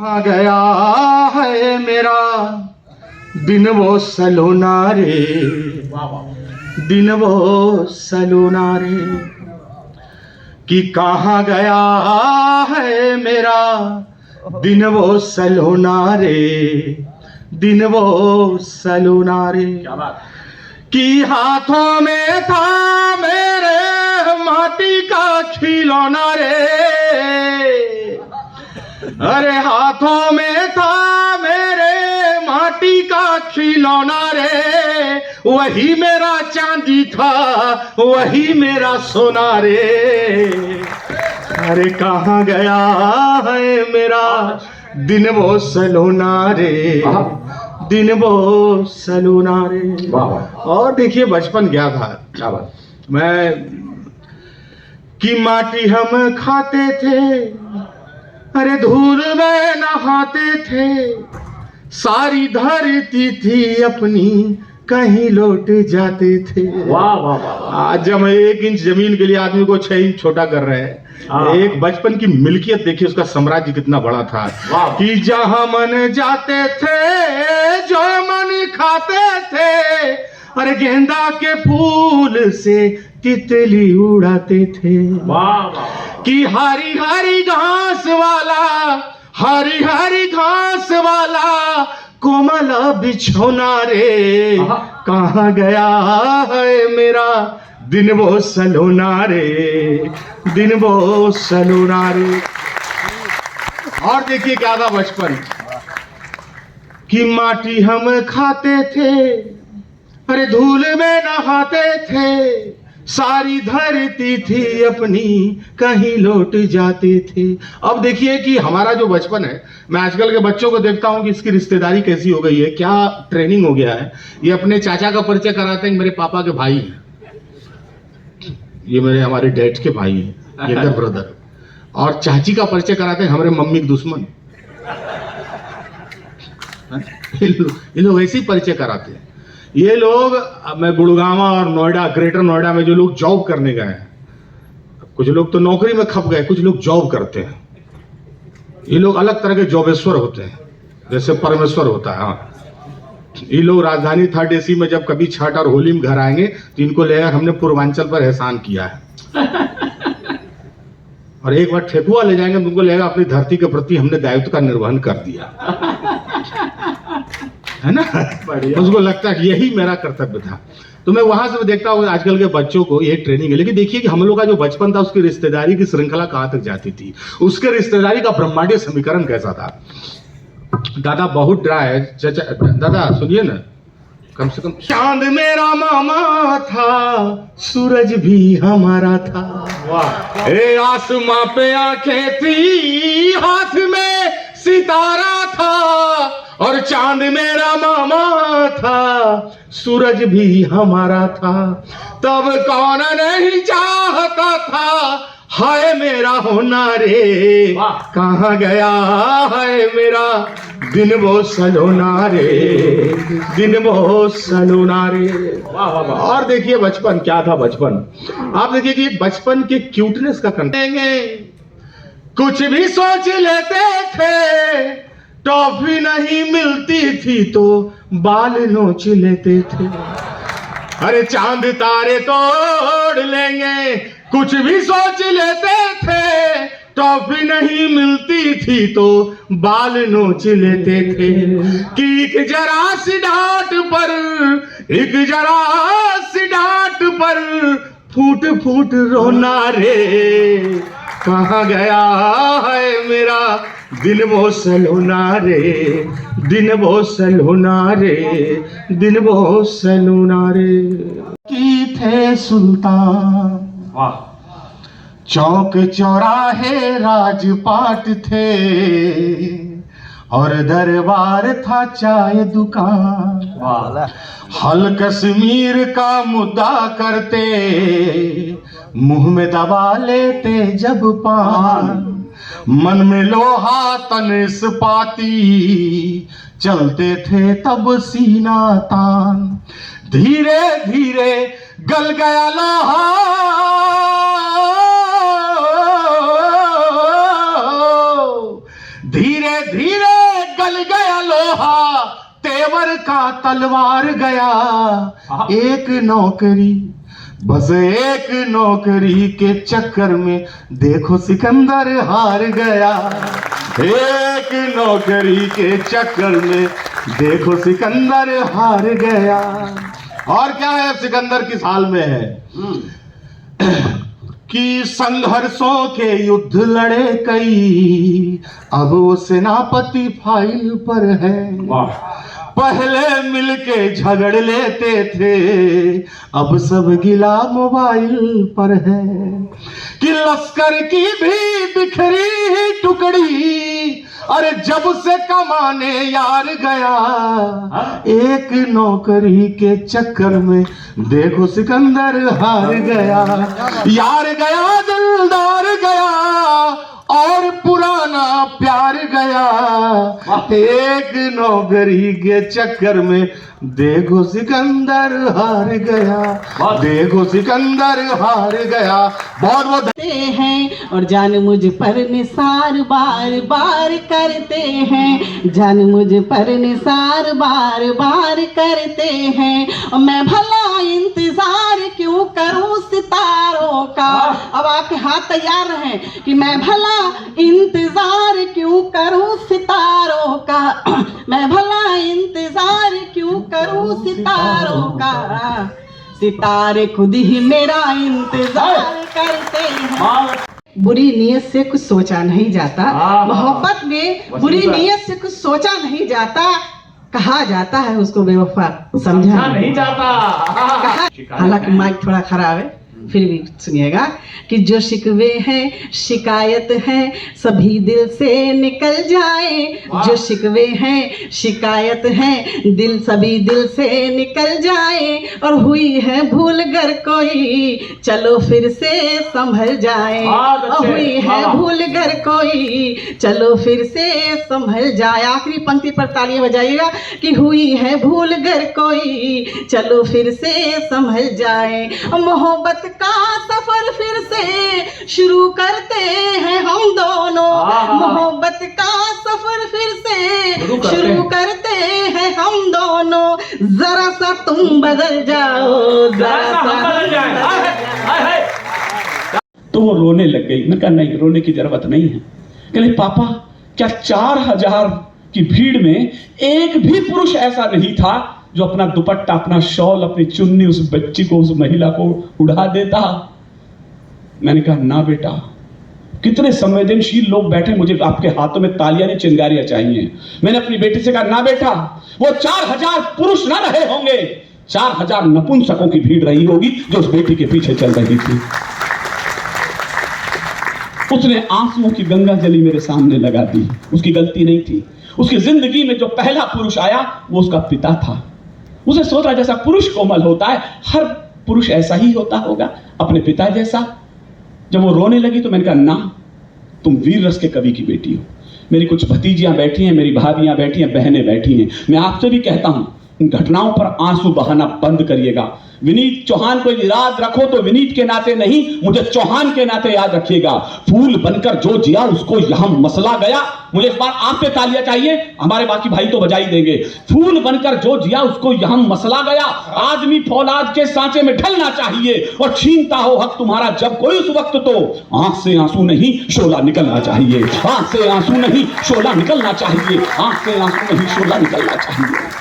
आ गया है मेरा दिन वो सलोना रे, दिन वो सलोना रे। कि कहाँ गया है मेरा दिन वो सलोना रे, दिन वो सलोना रे। कि हाथों में था मेरे माटी का खिलौना रे, अरे हाथों में था मेरे माटी का खिलौना रे। वही मेरा चांदी था, वही मेरा सोना रे। अरे कहाँ गया है मेरा दिन वो सलोना रे, दिन वो सलोना रे। और देखिए बचपन क्या था, मैं कि माटी हम खाते थे, अरे धूल में नहाते थे। सारी धरती थी अपनी, कहीं लौट जाते थे। वाह वाह वाह। आज हम 1 इंच जमीन के लिए आदमी को 6 इंच छोटा कर रहे हैं। एक बचपन की मिल्कियत देखिए, उसका साम्राज्य कितना बड़ा था। कि जहां मन जाते थे, जो मन खाते थे, अरे गेंदा के फूल से तितली उड़ाते थे। वाह वाह। कि हरी हरी घास वाला, हरी हरी घास वाला कोमल बिछौना रे। कहाँ गया है मेरा दिन वो सलोना रे, दिन वो सलोना रे। और देखिए क्या था बचपन, कि माटी हम खाते थे, अरे धूल में नहाते थे। सारी धरती थी अपनी, कहीं लौट जाते थे। अब देखिए कि हमारा जो बचपन है, मैं आजकल के बच्चों को देखता हूं कि इसकी रिश्तेदारी कैसी हो गई है, क्या ट्रेनिंग हो गया है। ये अपने चाचा का परिचय कराते हैं, मेरे पापा के भाई हैं, ये मेरे हमारे डैड के भाई हैं, यंगर ब्रदर। और चाची का परिचय कराते हैं हमारे मम्मी के दुश्मन। ये लोग ऐसे ही परिचय कराते हैं। ये लोग, मैं गुड़गांव और नोएडा, ग्रेटर नोएडा में जो लोग जॉब करने गए हैं, कुछ लोग तो नौकरी में खप गए, कुछ लोग जॉब करते हैं। ये लोग अलग तरह के जॉबेश्वर होते हैं, जैसे परमेश्वर होता है। हाँ, ये लोग राजधानी 3rd AC में जब कभी छठ और होली में घर आएंगे तो इनको लगेगा हमने पूर्वांचल पर एहसान किया है। और एक बार ठेकुआ ले जाएंगे तो उनको लगेगा अपनी धरती के प्रति हमने दायित्व का निर्वहन कर दिया, है ना। उसको लगता है यही मेरा कर्तव्य था। तो मैं वहां से देखता हूँ आजकल के बच्चों को ये ट्रेनिंग है। लेकिन देखिए कि हम लोग का जो बचपन था, उसकी रिश्तेदारी की श्रृंखला कहां तक जाती थी, उसके रिश्तेदारी का ब्रह्मांडीय समीकरण कैसा था। दादा बहुत डरा है, चाचा दादा सुनिए ना, कम से कम चांद मेरा मामा था, सूरज भी हमारा था। वाह। ए आसमां पे आंखें थी, हाथ में सितारा था। और चांद मेरा मामा था, सूरज भी हमारा था। तब कौन नहीं चाहता था, हाय मेरा होना रे। कहाँ गया है मेरा दिन वो सलोना रे, दिन वो सलोना रे। और देखिए बचपन क्या था, बचपन आप देखिए कि बचपन के क्यूटनेस का कंटेंट, कुछ भी सोच लेते थे, टॉफी नहीं मिलती थी तो बाल नोच लेते थे। अरे चांद तारे तोड़ लेंगे, कुछ भी सोच लेते थे, टॉफी नहीं मिलती थी तो बाल नोच लेते थे। कि एक जरा सी डांट पर, एक जरा सी डांट पर फूट फूट रोना रे। कहाँ गया है मेरा दिन वो सलोना रे, दिन वो सलोना रे, दिन वो सलोना रे। की थे सुल्तान, चौक चौराहे राजपाट थे, और दरबार था चाय दुकान। हल कश्मीर का मुद्दा करते, मुंह में दबा लेते जब पान। मन में लोहा तन इस्पाती, चलते थे तब सीना तान। धीरे धीरे गल गया लोहा, धीरे धीरे हीरे गल गया लोहा, तेवर का तलवार गया। एक नौकरी, बस एक नौकरी के चक्कर में देखो सिकंदर हार गया। एक नौकरी के चक्कर में देखो सिकंदर हार गया। और क्या है सिकंदर किस हाल में है कि संघर्षों के युद्ध लड़े कई, अब वो सेनापति फाइल पर है। पहले मिलके झगड़ लेते थे, अब सब गिला मोबाइल पर है। कि लश्कर की भी बिखरी टुकड़ी, अरे जब से कमाने यार गया। एक नौकरी के चक्कर में देखो सिकंदर हार गया। यार गया, दिलदार गया, और पुराना प्यार गया। एक नौकरी के चक्कर में देखो सिकंदर हार गया। देखो सिकंदर हार गया। बहुत बहुत हैं और जान मुझ पर निसार बार बार करते हैं। जान मुझ पर निसार बार बार करते हैं। और मैं भला इंतजार क्यों करूं सितारों का। अब आपके हाथ तैयार रहे कि मैं भला इंतजार क्यों करूं सितारों का। मैं भला इंतजार क्यों करूं सितारों का। सितारे खुद ही मेरा इंतजार करते हैं। बुरी नीयत से कुछ सोचा नहीं जाता, मोहब्बत में बुरी नीयत से कुछ सोचा नहीं जाता। कहा जाता है उसको बेवफा समझा नहीं जाता। हालांकि माइक थोड़ा खराब है, फिर भी सुनिएगा कि जो शिकवे हैं शिकायत है सभी दिल से निकल जाए। जो शिकवे हैं शिकायत है दिल सभी दिल से निकल जाए। और हुई है भूल गर कोई चलो फिर से संभल जाए। और हुई है भूल गर कोई चलो फिर से संभल जाए। आखिरी पंक्ति पर तालियां बजाइएगा कि हुई है भूल गर कोई चलो फिर से संभल जाए। मोहब्बत का सफर फिर से शुरू करते हैं हम दोनों। मोहब्बत का सफर फिर से शुरू करते हैं हम दोनों। जरा सा तुम बदल जाओ, जरा सा बदल जाए। तो वो रोने लग गई। मैंने कहा नहीं, रोने की जरूरत नहीं है। कहले पापा क्या 4000 की भीड़ में एक भी पुरुष ऐसा नहीं था जो अपना दुपट्टा, अपना शॉल, अपनी चुन्नी उस बच्ची को, उस महिला को उड़ा देता। मैंने कहा ना बेटा, कितने संवेदनशील लोग बैठे, मुझे आपके हाथों में तालियां नहीं चिंगारियां चाहिए। मैंने अपनी बेटी से कहा ना बेटा, वो 4000 पुरुष ना रहे होंगे, 4000 नपुंसकों की भीड़ रही होगी जो उस बेटी के पीछे चल रही थी। उसने आंसुओं की गंगा जली मेरे सामने लगा दी। उसकी गलती नहीं थी। उसकी जिंदगी में जो पहला पुरुष आया वो उसका पिता था। उसे सोचा जैसा पुरुष कोमल होता है, हर पुरुष ऐसा ही होता होगा, अपने पिता जैसा। जब वो रोने लगी तो मैंने कहा ना, तुम वीर रस के कवि की बेटी हो। मेरी कुछ भतीजियां बैठी हैं, मेरी भाभियां बैठी हैं, बहनें बैठी हैं। मैं आपसे भी कहता हूं, इन घटनाओं पर आंसू बहाना बंद करिएगा। विनीत चौहान को याद रखो तो विनीत के नाते नहीं, मुझे चौहान के नाते याद रखिएगा। फूल बनकर जो जिया उसको यहां मसला गया। मुझे इस बार आप पे तालियां चाहिए, हमारे बाकी भाई तो बजा ही देंगे। फूल बनकर जो जिया उसको यहां मसला गया। आदमी फौलाद के सांचे में ढलना चाहिए और छीनता हो हक तुम्हारा जब कोई उस वक्त, तो आंख से आंसू नहीं शोला निकलना चाहिए। आंख से आंसू नहीं शोला निकलना चाहिए। आंख से आंसू नहीं शोला निकलना चाहिए।